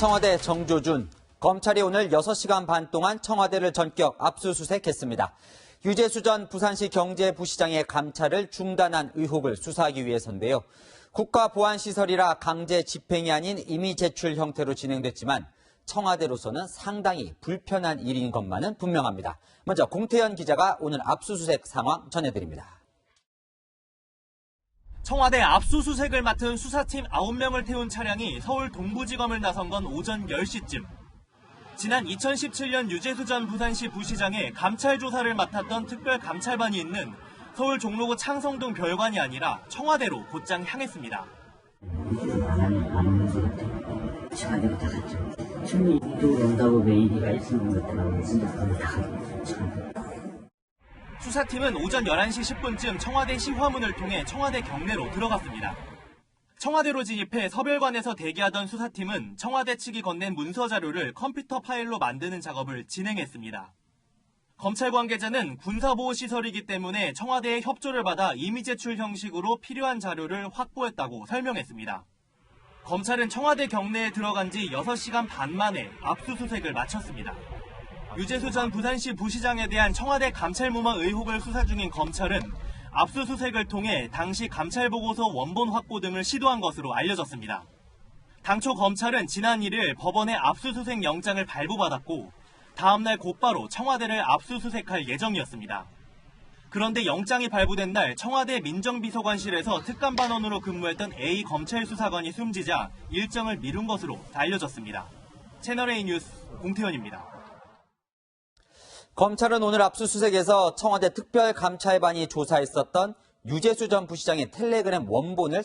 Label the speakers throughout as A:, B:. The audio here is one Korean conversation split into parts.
A: 청와대 정조준, 검찰이 오늘 6시간 반 동안 청와대를 전격 압수수색했습니다. 유재수 전 부산시 경제부시장의 감찰을 중단한 의혹을 수사하기 위해서인데요. 국가보안시설이라 강제 집행이 아닌 임의 제출 형태로 진행됐지만 청와대로서는 상당히 불편한 일인 것만은 분명합니다. 먼저 공태현 기자가 오늘 압수수색 상황 전해드립니다.
B: 청와대 압수수색을 맡은 수사팀 9명을 태운 차량이 서울 동부지검을 나선 건 오전 10시쯤. 지난 2017년 유재수 전 부산시 부시장의 감찰 조사를 맡았던 특별감찰반이 있는 서울 종로구 창성동 별관이 아니라 청와대로 곧장 향했습니다.
C: 청와대부터 갔죠. 처음에 이쪽으로 온다고 메일이 있는 것들하고 진짜 거의 다 갔죠.
B: 수사팀은 오전 11시 10분쯤 청와대 시화문을 통해 청와대 경내로 들어갔습니다. 청와대로 진입해 서별관에서 대기하던 수사팀은 청와대 측이 건넨 문서 자료를 컴퓨터 파일로 만드는 작업을 진행했습니다. 검찰 관계자는 군사보호시설이기 때문에 청와대의 협조를 받아 임의 제출 형식으로 필요한 자료를 확보했다고 설명했습니다. 검찰은 청와대 경내에 들어간 지 6시간 반 만에 압수수색을 마쳤습니다. 유재수 전 부산시 부시장에 대한 청와대 감찰무마 의혹을 수사 중인 검찰은 압수수색을 통해 당시 감찰보고서 원본 확보 등을 시도한 것으로 알려졌습니다. 당초 검찰은 지난 1일 법원에 압수수색 영장을 발부받았고 다음날 곧바로 청와대를 압수수색할 예정이었습니다. 그런데 영장이 발부된 날 청와대 민정비서관실에서 특감반원으로 근무했던 A 검찰수사관이 숨지자 일정을 미룬 것으로 알려졌습니다. 채널A 뉴스 공태현입니다.
A: 검찰은 오늘 압수수색에서 청와대 특별감찰반이 조사했었던 유재수 전 부시장의 텔레그램 원본을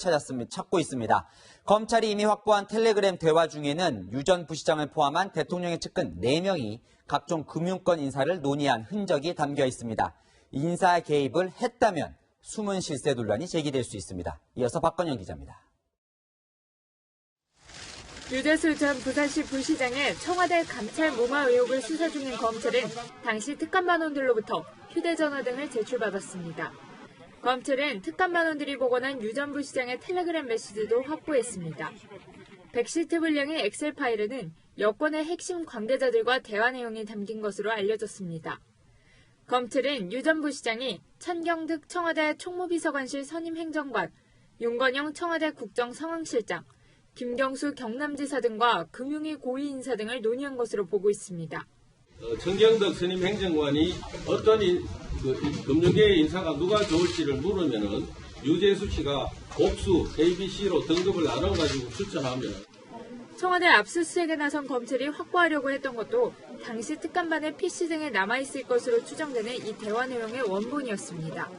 A: 찾고 있습니다. 검찰이 이미 확보한 텔레그램 대화 중에는 유 전 부시장을 포함한 대통령의 측근 4명이 각종 금융권 인사를 논의한 흔적이 담겨 있습니다. 인사 개입을 했다면 숨은 실세 논란이 제기될 수 있습니다. 이어서 박건영 기자입니다.
D: 유재수 전 부산시 부시장의 청와대 감찰 무마 의혹을 수사 중인 검찰은 당시 특감반원들로부터 휴대전화 등을 제출받았습니다. 검찰은 특감반원들이 복원한 유 전 부시장의 텔레그램 메시지도 확보했습니다. 100시트 분량의 엑셀 파일에는 여권의 핵심 관계자들과 대화 내용이 담긴 것으로 알려졌습니다. 검찰은 유 전 부시장이 천경득 청와대 총무비서관실 선임행정관, 윤건영 청와대 국정상황실장, 김경수 경남지사 등과 금융위 고위 인사 등을 논의한 것으로 보고 있습니다.
E: 천경득 선임 행정관이 어떤 금융계의 인사가 누가 좋을지를 물으면은 유재수 씨가 복수 ABC로 등급을 나눠가지고 추천하면
D: 청와대 압수수색에 나선 검찰이 확보하려고 했던 것도 당시 특감반의 PC 등에 남아있을 것으로 추정되는 이 대화 내용의 원본이었습니다.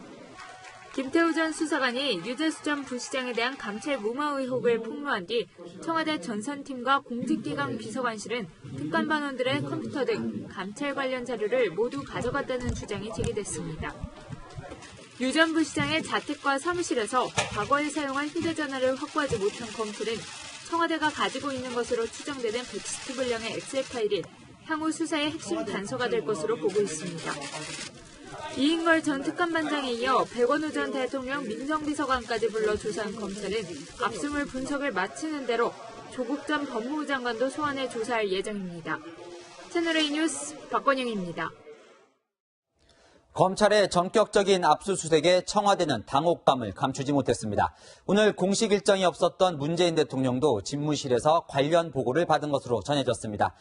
D: 김태우 전 수사관이 유재수 전 부시장에 대한 감찰 무마 의혹을 폭로한 뒤 청와대 전산팀과 공직기강 비서관실은 특감반원들의 컴퓨터 등 감찰 관련 자료를 모두 가져갔다는 주장이 제기됐습니다. 유 전 부시장의 자택과 사무실에서 과거에 사용한 휴대전화를 확보하지 못한 검찰은 청와대가 가지고 있는 것으로 추정되는 110트 분량의 엑셀 파일이 향후 수사의 핵심 단서가 될 것으로 보고 있습니다. 이인걸 전 특감반장에 이어 백원우 전 대통령 민정비서관까지 불러 조사한 검찰은 압수물 분석을 마치는 대로 조국 전 법무부 장관도 소환해 조사할 예정입니다. 채널A 뉴스 박건영입니다.
A: 검찰의 전격적인 압수수색에 청와대는 당혹감을 감추지 못했습니다. 오늘 공식 일정이 없었던 문재인 대통령도 집무실에서 관련 보고를 받은 것으로 전해졌습니다.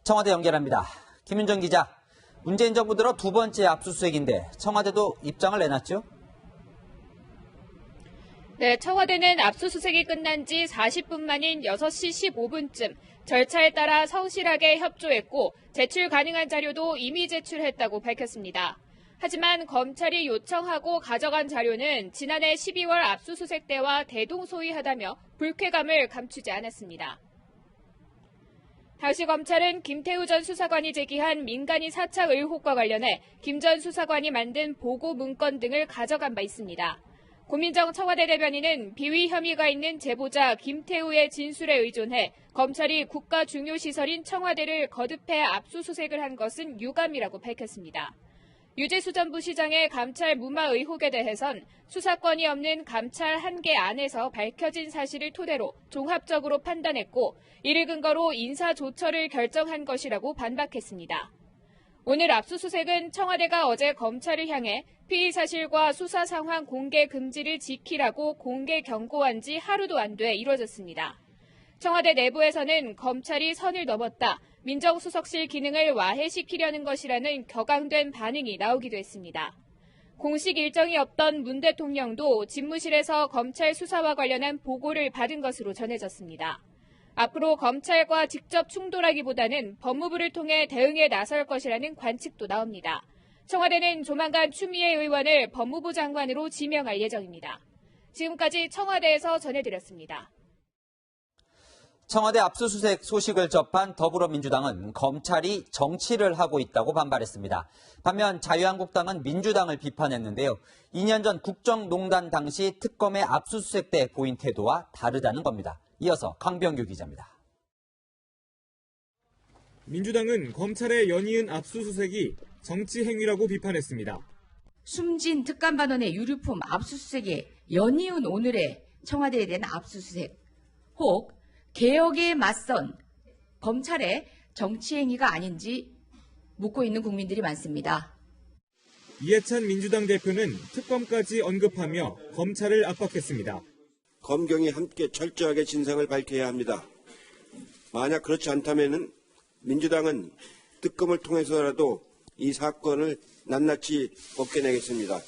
A: 청와대 연결합니다. 김윤정 기자. 문재인 정부 들어 두 번째 압수수색인데 청와대도 입장을 내놨죠?
F: 네, 청와대는 압수수색이 끝난 지 40분 만인 6시 15분쯤 절차에 따라 성실하게 협조했고 제출 가능한 자료도 이미 제출했다고 밝혔습니다. 하지만 검찰이 요청하고 가져간 자료는 지난해 12월 압수수색 때와 대동소이하다며 불쾌감을 감추지 않았습니다. 당시 검찰은 김태우 전 수사관이 제기한 민간인 사찰 의혹과 관련해 김 전 수사관이 만든 보고 문건 등을 가져간 바 있습니다. 고민정 청와대 대변인은 비위 혐의가 있는 제보자 김태우의 진술에 의존해 검찰이 국가 중요시설인 청와대를 거듭해 압수수색을 한 것은 유감이라고 밝혔습니다. 유재수 전 부시장의 감찰 무마 의혹에 대해선 수사권이 없는 감찰 한계 안에서 밝혀진 사실을 토대로 종합적으로 판단했고 이를 근거로 인사조처를 결정한 것이라고 반박했습니다. 오늘 압수수색은 청와대가 어제 검찰을 향해 피의 사실과 수사 상황 공개 금지를 지키라고 공개 경고한 지 하루도 안 돼 이뤄졌습니다. 청와대 내부에서는 검찰이 선을 넘었다, 민정수석실 기능을 와해시키려는 것이라는 격앙된 반응이 나오기도 했습니다. 공식 일정이 없던 문 대통령도 집무실에서 검찰 수사와 관련한 보고를 받은 것으로 전해졌습니다. 앞으로 검찰과 직접 충돌하기보다는 법무부를 통해 대응에 나설 것이라는 관측도 나옵니다. 청와대는 조만간 추미애 의원을 법무부 장관으로 지명할 예정입니다. 지금까지 청와대에서 전해드렸습니다.
A: 청와대 압수수색 소식을 접한 더불어민주당은 검찰이 정치를 하고 있다고 반발했습니다. 반면 자유한국당은 민주당을 비판했는데요. 2년 전 국정농단 당시 특검의 압수수색 때 보인 태도와 다르다는 겁니다. 이어서 강병규 기자입니다.
G: 민주당은 검찰의 연이은 압수수색이 정치 행위라고 비판했습니다.
H: 숨진 특감반원의 유류품 압수수색에 연이은 오늘의 청와대에 대한 압수수색, 혹 개혁에 맞선 검찰의 정치행위가 아닌지 묻고 있는 국민들이 많습니다.
G: 이해찬 민주당 대표는 특검까지 언급하며 검찰을 압박했습니다.
I: 검경이 함께 철저하게 진상을 밝혀야 합니다. 만약 그렇지 않다면 민주당은 특검을 통해서라도 이 사건을 낱낱이 벗겨내겠습니다.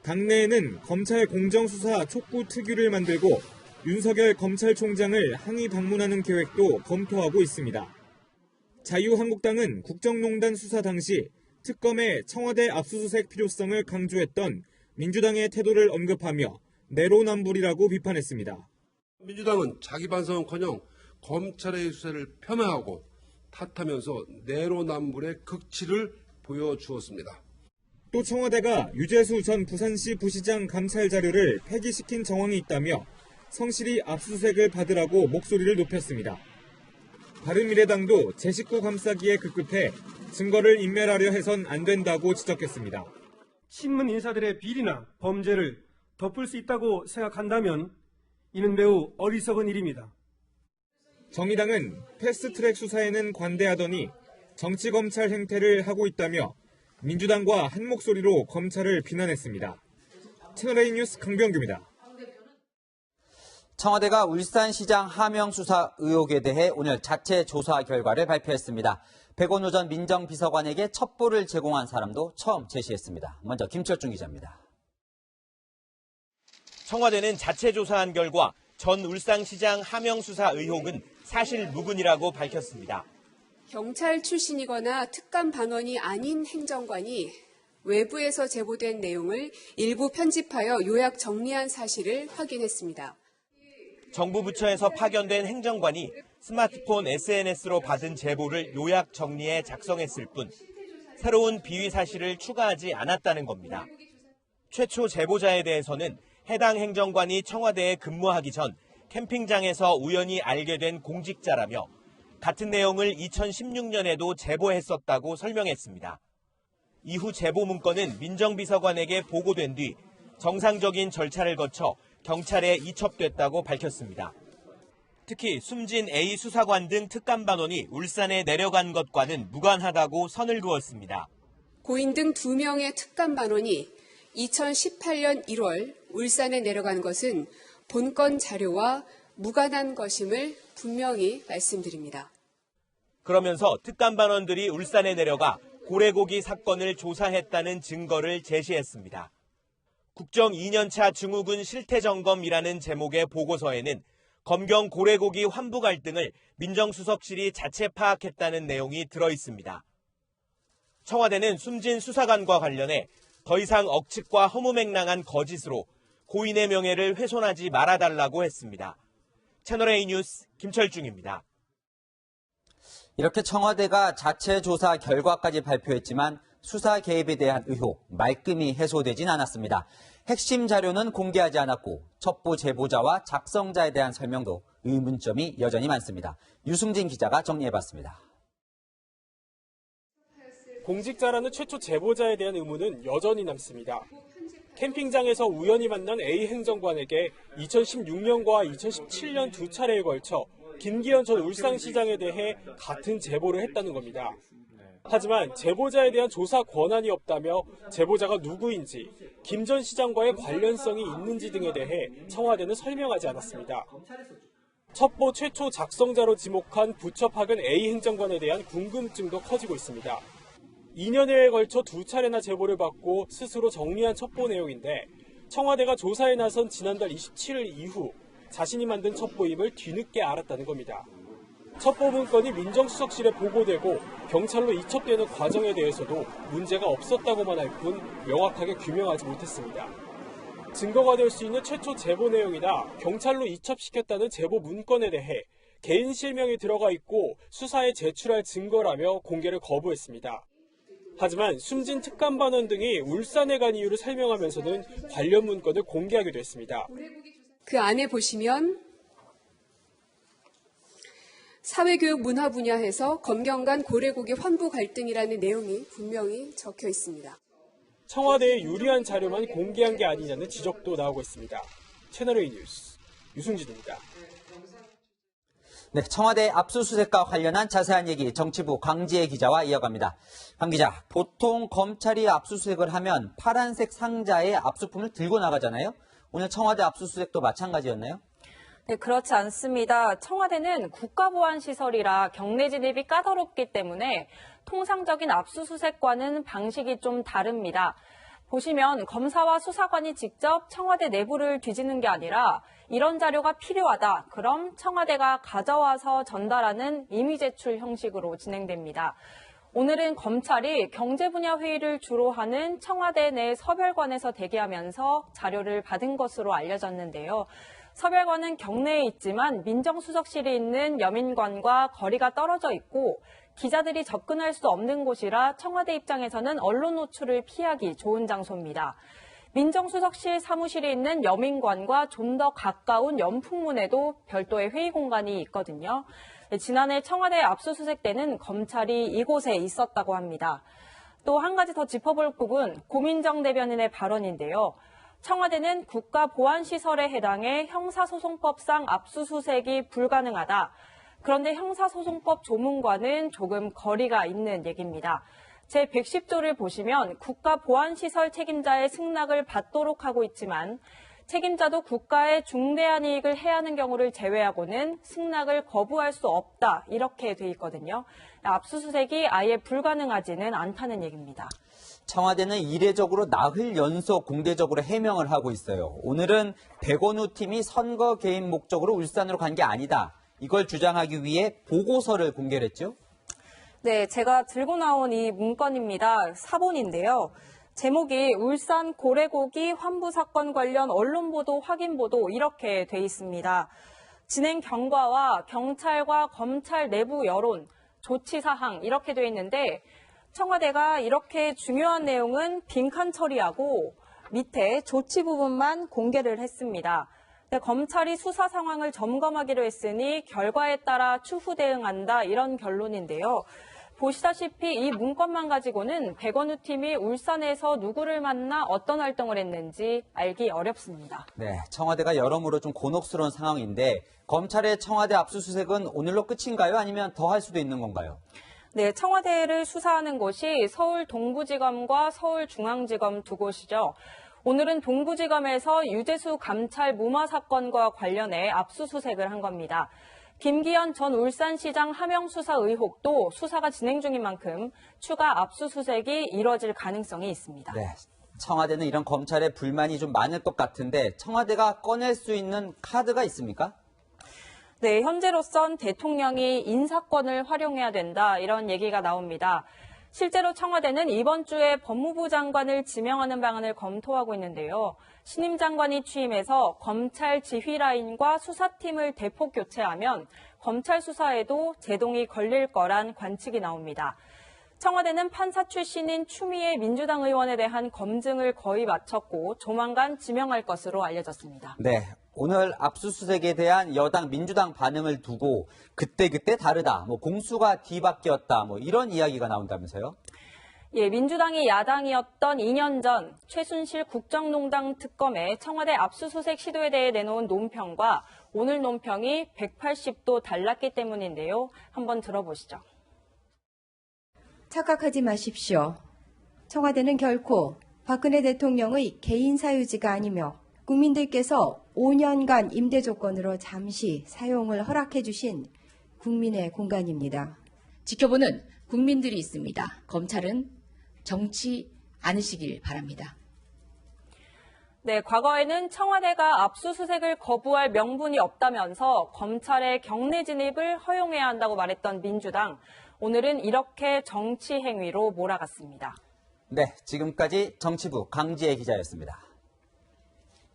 G: 당내에는 검찰 공정수사 촉구 특위를 만들고 윤석열 검찰총장을 항의 방문하는 계획도 검토하고 있습니다. 자유한국당은 국정농단 수사 당시 특검의 청와대 압수수색 필요성을 강조했던 민주당의 태도를 언급하며 내로남불이라고 비판했습니다.
J: 민주당은 자기 반성은커녕 검찰의 수사를 폄하하고 탓하면서 내로남불의 극치를 보여주었습니다.
G: 또 청와대가 유재수 전 부산시 부시장 감찰 자료를 폐기시킨 정황이 있다며 성실히 압수수색을 받으라고 목소리를 높였습니다. 바른미래당도 제 식구 감싸기에 급급해 증거를 인멸하려 해선 안 된다고 지적했습니다.
K: 신문 인사들의 비리나 범죄를 덮을 수 있다고 생각한다면 이는 매우 어리석은 일입니다.
G: 정의당은 패스트트랙 수사에는 관대하더니 정치검찰 행태를 하고 있다며 민주당과 한 목소리로 검찰을 비난했습니다. 채널A 뉴스 강병규입니다.
A: 청와대가 울산시장 하명 수사 의혹에 대해 오늘 자체 조사 결과를 발표했습니다. 백원우 전 민정비서관에게 첩보를 제공한 사람도 처음 제시했습니다. 먼저 김철중 기자입니다.
L: 청와대는 자체 조사한 결과 전 울산시장 하명 수사 의혹은 사실 무근이라고 밝혔습니다.
M: 경찰 출신이거나 특감 반원이 아닌 행정관이 외부에서 제보된 내용을 일부 편집하여 요약 정리한 사실을 확인했습니다.
L: 정부 부처에서 파견된 행정관이 스마트폰 SNS로 받은 제보를 요약 정리해 작성했을 뿐 새로운 비위 사실을 추가하지 않았다는 겁니다. 최초 제보자에 대해서는 해당 행정관이 청와대에 근무하기 전 캠핑장에서 우연히 알게 된 공직자라며 같은 내용을 2016년에도 제보했었다고 설명했습니다. 이후 제보 문건은 민정비서관에게 보고된 뒤 정상적인 절차를 거쳐 경찰에 이첩됐다고 밝혔습니다. 특히 숨진 A 수사관 등 특감반원이 울산에 내려간 것과는 무관하다고 선을 그었습니다.
M: 고인 등 2명의 특감반원이 2018년 1월 울산에 내려간 것은 본건 자료와 무관한 것임을 분명히 말씀드립니다.
L: 그러면서 특감반원들이 울산에 내려가 고래고기 사건을 조사했다는 증거를 제시했습니다. 국정 2년차 증후군 실태점검이라는 제목의 보고서에는 검경 고래고기 환부 갈등을 민정수석실이 자체 파악했다는 내용이 들어있습니다. 청와대는 숨진 수사관과 관련해 더 이상 억측과 허무맹랑한 거짓으로 고인의 명예를 훼손하지 말아달라고 했습니다. 채널A 뉴스 김철중입니다.
A: 이렇게 청와대가 자체 조사 결과까지 발표했지만 수사 개입에 대한 의혹 말끔히 해소되진 않았습니다. 핵심 자료는 공개하지 않았고 첩보 제보자와 작성자에 대한 설명도 의문점이 여전히 많습니다. 유승진 기자가 정리해봤습니다.
N: 공직자라는 최초 제보자에 대한 의문은 여전히 남습니다. 캠핑장에서 우연히 만난 A 행정관에게 2016년과 2017년 두 차례에 걸쳐 김기현 전 울산시장에 대해 같은 제보를 했다는 겁니다. 하지만 제보자에 대한 조사 권한이 없다며 제보자가 누구인지, 김 전 시장과의 관련성이 있는지 등에 대해 청와대는 설명하지 않았습니다. 첩보 최초 작성자로 지목한 부처파견 A 행정관에 대한 궁금증도 커지고 있습니다. 2년여에 걸쳐 두 차례나 제보를 받고 스스로 정리한 첩보 내용인데 청와대가 조사에 나선 지난달 27일 이후 자신이 만든 첩보임을 뒤늦게 알았다는 겁니다. 첩보 문건이 민정수석실에 보고되고 경찰로 이첩되는 과정에 대해서도 문제가 없었다고만 할 뿐 명확하게 규명하지 못했습니다. 증거가 될 수 있는 최초 제보 내용이나 경찰로 이첩시켰다는 제보 문건에 대해 개인 실명이 들어가 있고 수사에 제출할 증거라며 공개를 거부했습니다. 하지만 숨진 특감반원 등이 울산에 간 이유를 설명하면서는 관련 문건을 공개하기도 했습니다.
M: 그 안에 보시면 사회교육 문화 분야에서 검경 간 고래고기 환부 갈등이라는 내용이 분명히 적혀 있습니다.
N: 청와대에 유리한 자료만 공개한 게 아니냐는 지적도 나오고 있습니다. 채널A 뉴스 유승진입니다.
A: 네, 청와대 압수수색과 관련한 자세한 얘기 정치부 강지혜 기자와 이어갑니다. 강 기자, 보통 검찰이 압수수색을 하면 파란색 상자에 압수품을 들고 나가잖아요. 오늘 청와대 압수수색도 마찬가지였나요?
O: 네, 그렇지 않습니다. 청와대는 국가보안시설이라 경내 진입이 까다롭기 때문에 통상적인 압수수색과는 방식이 좀 다릅니다. 보시면 검사와 수사관이 직접 청와대 내부를 뒤지는 게 아니라 이런 자료가 필요하다. 그럼 청와대가 가져와서 전달하는 임의 제출 형식으로 진행됩니다. 오늘은 검찰이 경제 분야 회의를 주로 하는 청와대 내 서별관에서 대기하면서 자료를 받은 것으로 알려졌는데요. 서별관은 경내에 있지만 민정수석실이 있는 여민관과 거리가 떨어져 있고 기자들이 접근할 수 없는 곳이라 청와대 입장에서는 언론 노출을 피하기 좋은 장소입니다. 민정수석실 사무실이 있는 여민관과 좀 더 가까운 연풍문에도 별도의 회의 공간이 있거든요. 지난해 청와대 압수수색 때는 검찰이 이곳에 있었다고 합니다. 또 한 가지 더 짚어볼 부분, 고민정 대변인의 발언인데요. 청와대는 국가보안시설에 해당해 형사소송법상 압수수색이 불가능하다. 그런데 형사소송법 조문과는 조금 거리가 있는 얘기입니다. 제110조를 보시면 국가보안시설 책임자의 승낙을 받도록 하고 있지만 책임자도 국가의 중대한 이익을 해하는 경우를 제외하고는 승낙을 거부할 수 없다. 이렇게 돼 있거든요. 압수수색이 아예 불가능하지는 않다는 얘기입니다.
A: 청와대는 이례적으로 나흘 연속 공개적으로 해명을 하고 있어요. 오늘은 백원우 팀이 선거 개입 목적으로 울산으로 간 게 아니다. 이걸 주장하기 위해 보고서를 공개를 했죠?
O: 네, 제가 들고 나온 이 문건입니다. 사본인데요. 제목이 울산 고래고기 환부 사건 관련 언론 보도 확인 보도 이렇게 돼 있습니다. 진행 경과와 경찰과 검찰 내부 여론, 조치 사항 이렇게 돼 있는데 청와대가 이렇게 중요한 내용은 빈칸 처리하고 밑에 조치 부분만 공개를 했습니다. 검찰이 수사 상황을 점검하기로 했으니 결과에 따라 추후 대응한다 이런 결론인데요. 보시다시피 이 문건만 가지고는 백원우 팀이 울산에서 누구를 만나 어떤 활동을 했는지 알기 어렵습니다.
A: 네, 청와대가 여러모로 좀 곤혹스러운 상황인데 검찰의 청와대 압수수색은 오늘로 끝인가요? 아니면 더 할 수도 있는 건가요?
O: 네, 청와대를 수사하는 곳이 서울 동부지검과 서울중앙지검 두 곳이죠. 오늘은 동부지검에서 유재수 감찰 무마 사건과 관련해 압수수색을 한 겁니다. 김기현 전 울산시장 하명 수사 의혹도 수사가 진행 중인 만큼 추가 압수수색이 이뤄질 가능성이 있습니다.
A: 네, 청와대는 이런 검찰에 불만이 좀 많을 것 같은데 청와대가 꺼낼 수 있는 카드가 있습니까?
O: 네, 현재로선 대통령이 인사권을 활용해야 된다 이런 얘기가 나옵니다. 실제로 청와대는 이번 주에 법무부 장관을 지명하는 방안을 검토하고 있는데요. 신임 장관이 취임해서 검찰 지휘 라인과 수사팀을 대폭 교체하면 검찰 수사에도 제동이 걸릴 거란 관측이 나옵니다. 청와대는 판사 출신인 추미애 민주당 의원에 대한 검증을 거의 마쳤고 조만간 지명할 것으로 알려졌습니다.
A: 네, 오늘 압수수색에 대한 여당 민주당 반응을 두고 그때 다르다, 공수가 뒤바뀌었다, 이런 이야기가 나온다면서요?
O: 민주당이 야당이었던 2년 전 최순실 국정농단 특검의 청와대 압수수색 시도에 대해 내놓은 논평과 오늘 논평이 180도 달랐기 때문인데요. 한번 들어보시죠.
P: 착각하지 마십시오. 청와대는 결코 박근혜 대통령의 개인 사유지가 아니며 국민들께서 5년간 임대 조건으로 잠시 사용을 허락해 주신 국민의 공간입니다.
H: 지켜보는 국민들이 있습니다. 검찰은 정치 않으시길 바랍니다.
O: 네, 과거에는 청와대가 압수수색을 거부할 명분이 없다면서 검찰의 경내 진입을 허용해야 한다고 말했던 민주당. 오늘은 이렇게 정치 행위로 몰아갔습니다.
A: 네, 지금까지 정치부 강지혜 기자였습니다.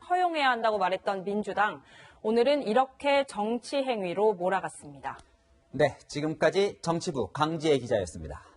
O: 허용해야 한다고 말했던 민주당. 오늘은 이렇게 정치 행위로 몰아갔습니다.
A: 네, 지금까지 정치부 강지혜 기자였습니다.